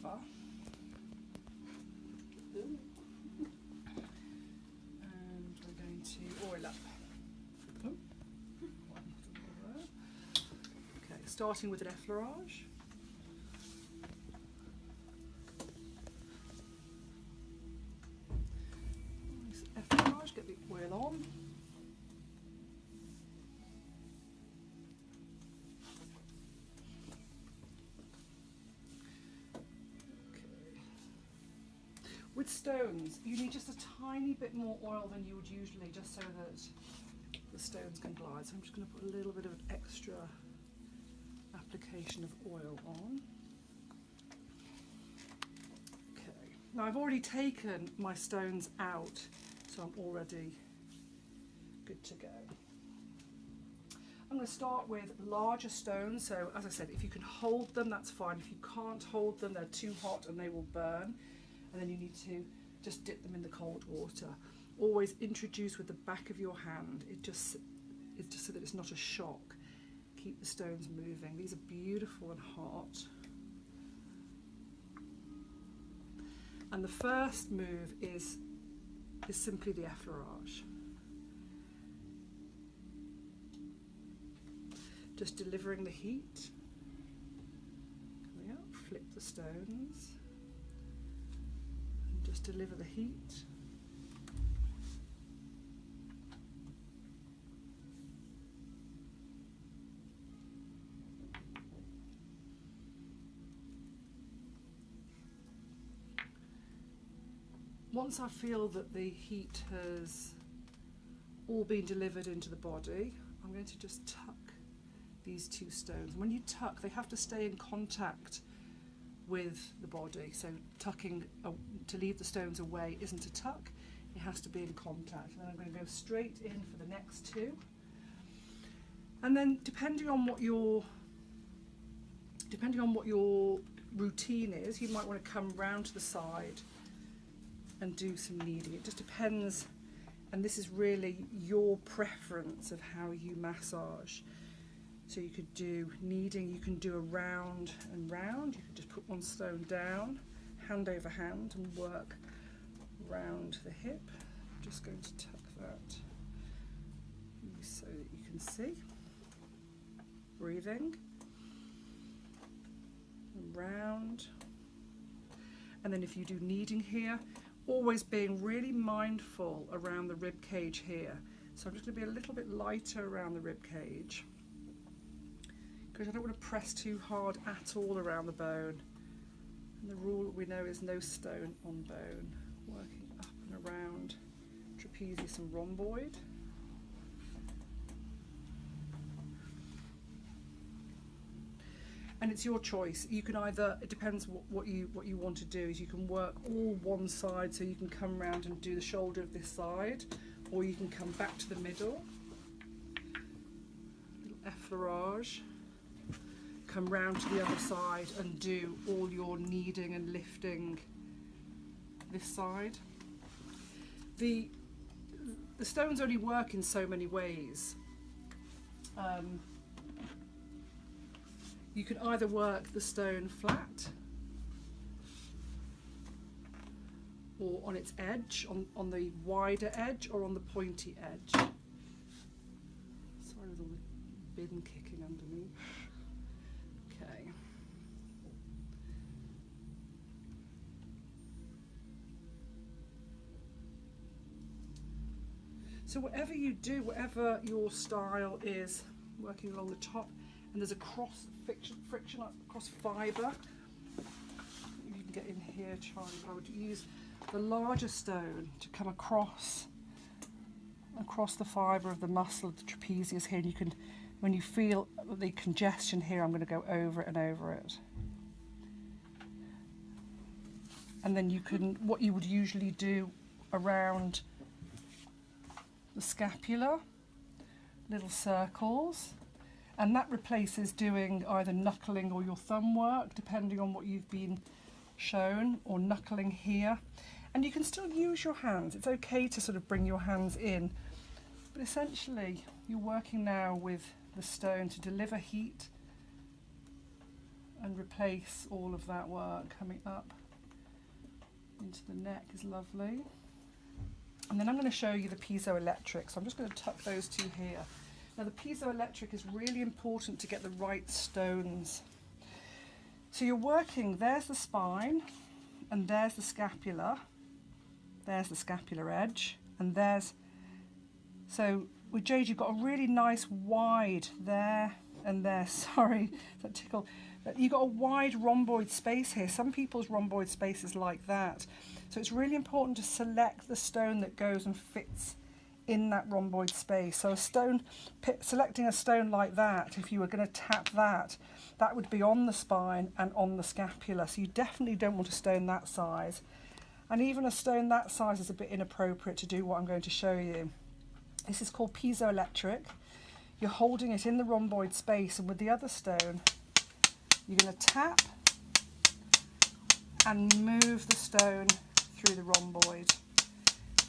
cover. And we're going to oil up. Okay, starting with an effleurage. Nice effleurage, get the oil on. With stones, you need just a tiny bit more oil than you would usually, just so that the stones can glide. So I'm just going to put a little bit of an extra application of oil on. Okay, now I've already taken my stones out, so I'm already good to go. I'm going to start with larger stones, so as I said, if you can hold them, that's fine. If you can't hold them, they're too hot and they will burn. And then you need to just dip them in the cold water. Always introduce with the back of your hand. It's just so that it's not a shock. Keep the stones moving. These are beautiful and hot. And the first move is simply the effleurage. Just delivering the heat. Coming up, flip the stones. Just deliver the heat. Once I feel that the heat has all been delivered into the body, I'm going to just tuck these two stones. When you tuck, they have to stay in contact with the body, so tucking to leave the stones away isn't a tuck, it has to be in contact. And then I'm going to go straight in for the next two, and then depending on what your routine is, you might want to come round to the side and do some kneading. It just depends, and this is really your preference of how you massage. So you could do kneading, you can do a round and round, you could just put one stone down, hand over hand, and work round the hip. I'm just going to tuck that so that you can see. Breathing, and round. And then if you do kneading here, always being really mindful around the rib cage here. So I'm just going to be a little bit lighter around the rib cage, because I don't want to press too hard at all around the bone. And the rule we know is no stone on bone. Working up and around trapezius and rhomboid. And it's your choice. You can either, it depends what you want to do, is you can work all one side, so you can come round and do the shoulder of this side, or you can come back to the middle. Little effleurage. Come round to the other side and do all your kneading and lifting this side. The stones only work in so many ways. You can either work the stone flat or on its edge, on the wider edge, or on the pointy edge. Sorry, there's all the bin kicking underneath. Okay. So whatever you do, whatever your style is, working along the top, and there's a cross friction across fibre. You can get in here, Charlie, but I would use the larger stone to come across the fibre of the muscle of the trapezius here, and you can, when you feel the congestion here, I'm going to go over it and over it. And then you can, what you would usually do around the scapula, little circles, and that replaces doing either knuckling or your thumb work, depending on what you've been shown, or knuckling here. And you can still use your hands. It's okay to sort of bring your hands in, but essentially you're working now with the stone to deliver heat and replace all of that work coming up into the neck is lovely. And then I'm going to show you the piezoelectric, so I'm just going to tuck those two here. Now the piezoelectric is really important to get the right stones. So you're working, there's the spine, and there's the scapular edge, and there's, so with Jade you've got a really nice wide there and there, sorry, that tickle. But you've got a wide rhomboid space here. Some people's rhomboid space is like that. So it's really important to select the stone that goes and fits in that rhomboid space. So a stone, selecting a stone like that, if you were going to tap that, that would be on the spine and on the scapula. So you definitely don't want a stone that size. And even a stone that size is a bit inappropriate to do what I'm going to show you. This is called piezoelectric. You're holding it in the rhomboid space, and with the other stone, you're going to tap and move the stone through the rhomboid.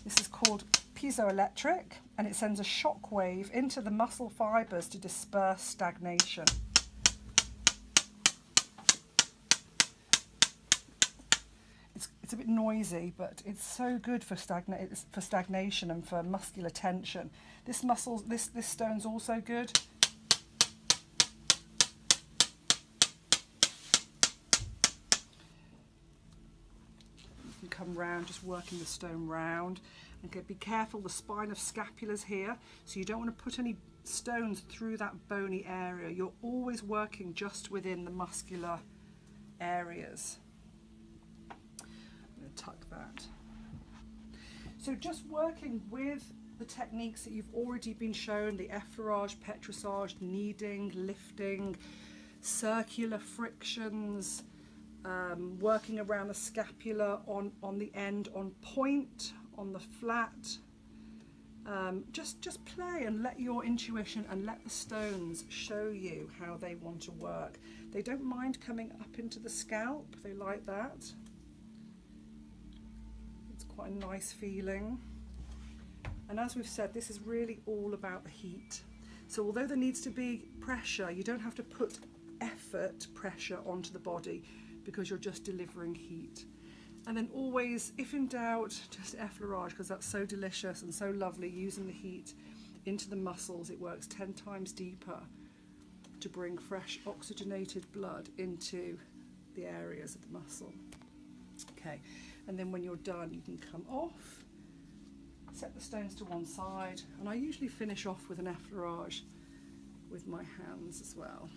This is called piezoelectric, and it sends a shock wave into the muscle fibres to disperse stagnation. It's a bit noisy, but it's so good for stagnation and for muscular tension. This stone's also good. You can come round, just working the stone round. And be careful, the spine of scapula's here, so you don't want to put any stones through that bony area. You're always working just within the muscular areas. I'm going to tuck that. So just working with the techniques that you've already been shown, the effleurage, petrissage, kneading, lifting, circular frictions, working around the scapula on the end, on point, on the flat. Just play and let your intuition and let the stones show you how they want to work. They don't mind coming up into the scalp, they like that. It's quite a nice feeling. And as we've said, this is really all about the heat. So although there needs to be pressure, you don't have to put pressure onto the body, because you're just delivering heat. And then always, if in doubt, just effleurage, because that's so delicious and so lovely, using the heat into the muscles. It works 10 times deeper to bring fresh oxygenated blood into the areas of the muscle. Okay, and then when you're done, you can come off, set the stones to one side, and I usually finish off with an effleurage with my hands as well.